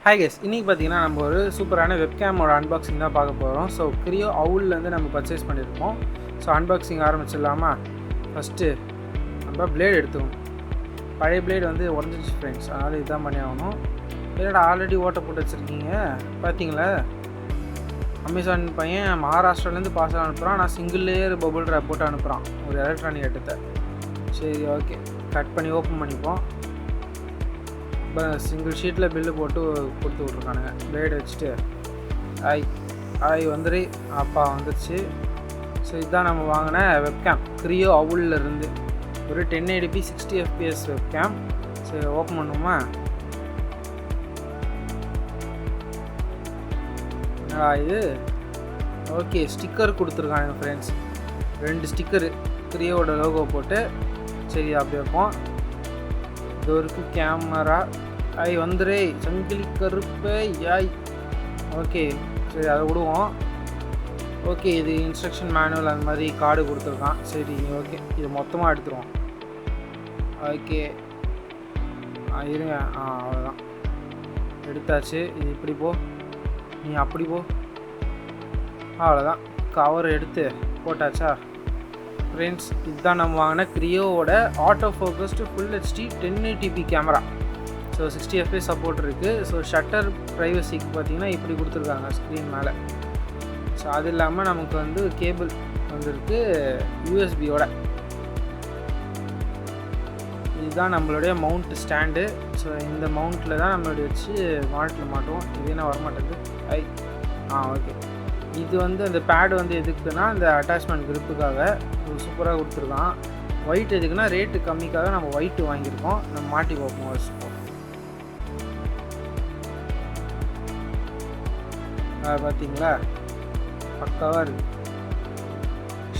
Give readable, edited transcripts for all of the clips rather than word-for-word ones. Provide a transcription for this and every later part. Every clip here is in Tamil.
ஹாய் கைஸ், இன்றைக்கி பார்த்தீங்கன்னா நம்ம ஒரு சூப்பரான வெப்கேமோட அன்பாக்சிங் தான் பார்க்க போகிறோம். ஸோ கிரியோ அவுல்லேருந்து நம்ம பர்ச்சேஸ் பண்ணியிருக்கோம். ஸோ அன்பாக்சிங் ஆரம்பிச்சிடலாமா? ஃபஸ்ட்டு நம்ம பிளேடு எடுத்துக்கணும். பழைய பிளேடு வந்து உடஞ்சிச்சு ஃப்ரெண்ட்ஸ், அதனால் இதுதான் பண்ணி ஆகணும். என்னடா ஆல்ரெடி ஓட்டை போட்டு வச்சுருக்கீங்க பார்த்தீங்களா? அமேசான் பையன் மகாராஷ்டிராலேருந்து பார்சல் அனுப்புகிறான். நான் சிங்கிள் லேயர் பபுள் ரேப் போட்டு அனுப்புகிறான் ஒரு எலக்ட்ரானிக் ஐட்டத்தை. சரி, ஓகே, கட் பண்ணி ஓப்பன் பண்ணிப்போம். இப்போ சிங்கிள் ஷீட்டில் பில்லு போட்டு கொடுத்து விட்ருக்கானுங்க. பிளேடு வச்சுட்டு வந்துரு அப்பா வந்துடுச்சு. ஸோ இதுதான் நம்ம வாங்கின வெப்கேம் கிரியோ அவுல்லேருந்து ஒரு 1080p 60 fps வெப்கேம். சரி, ஓப்பன் பண்ணுமா? இது ஓகே, ஸ்டிக்கர் கொடுத்துருக்கானுங்க ஃப்ரெண்ட்ஸ். 2 ஸ்டிக்கரு கிரியோட லோகோ போட்டு. சரி, அப்படி வைப்போம். இது ஒரு கேமரா வந்துரு சங்கிலி கருப்பை ஓகே. சரி, அதை விடுவோம். ஓகே, இது இன்ஸ்ட்ரக்ஷன் மேனுவல் அந்த மாதிரி கார்டு கொடுத்துருக்கான். சரி, ஓகே, இது மொத்தமாக எடுத்துருவோம். ஓகே, இருங்க. அவ்வளோதான், எடுத்தாச்சு. இது இப்படி போ, நீ அப்படி போ. அவ்வளோதான், கவர் எடுத்து போட்டாச்சா ஃப்ரெண்ட்ஸ்? இதுதான் நம்ம வாங்கின கிரியோவோட auto focused full HD 1080p camera. So 60 fps support இருக்குது. ஸோ ஷட்டர் ப்ரைவசிக்கு பார்த்தீங்கன்னா இப்படி கொடுத்துருக்காங்க ஸ்க்ரீன் மேலே. ஸோ அது இல்லாமல் நமக்கு வந்து கேபிள் வந்துருக்கு யூஎஸ்பியோட. இதுதான் நம்மளுடைய மவுண்ட் ஸ்டாண்டு. ஸோ இந்த மவுண்ட்டில் தான் நம்மளுடைய வச்சு மாட்டில் மாட்டுவோம். இது என்ன வரமாட்டேங்குது. ஓகே. இது வந்து அந்த பேடு வந்து எதுக்குன்னா இந்த அட்டாச்மெண்ட் கிரிப்புக்காக சூப்பராக கொடுத்துருக்கான். ஒயிட் எதுக்குன்னா ரேட்டு கம்மிக்காக நம்ம ஒயிட்டு வாங்கியிருக்கோம். நம்ம மாட்டி பார்ப்போம் வச்சுப்போம். பார்த்தீங்களா, பக்காவாக இருக்குது.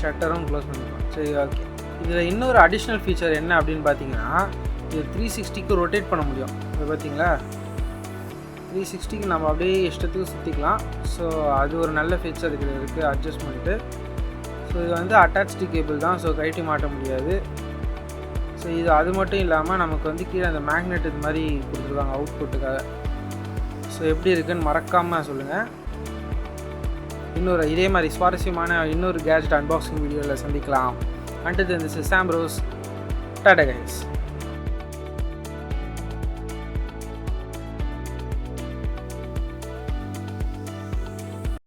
ஷட்டரும் க்ளோஸ் பண்ணிக்கலாம். சரி, ஓகே. இதில் இன்னொரு அடிஷ்னல் ஃபீச்சர் என்ன அப்படின்னு பார்த்தீங்கன்னா, இது 360க்கு ரொட்டேட் பண்ண முடியும். இது பார்த்தீங்களா, 360க்கு நம்ம அப்படியே இஷ்டத்துக்கு சுற்றிக்கலாம். ஸோ அது ஒரு நல்ல ஃபீச்சர் இதில் இருக்குது, அட்ஜஸ்ட்மெண்ட்டு. ஸோ இது வந்து அட்டாச்டு கேபிள் தான், ஸோ கழட்டி மாட்ட முடியாது. ஸோ இது அது மட்டும் இல்லாமல் நமக்கு வந்து கீழே அந்த மேக்னெட் இது மாதிரி கொடுத்துருக்காங்க அவுட்புட்டுக்காக. ஸோ எப்படி இருக்குதுன்னு மறக்காமல் சொல்லுங்கள். இதே மாதிரி சுவாரஸ்யமான இன்னொரு கேஜெட் அன்பாக்சிங் வீடியோவில் சந்திக்கலாம். Until then, this is Sam Rose. Tata guys.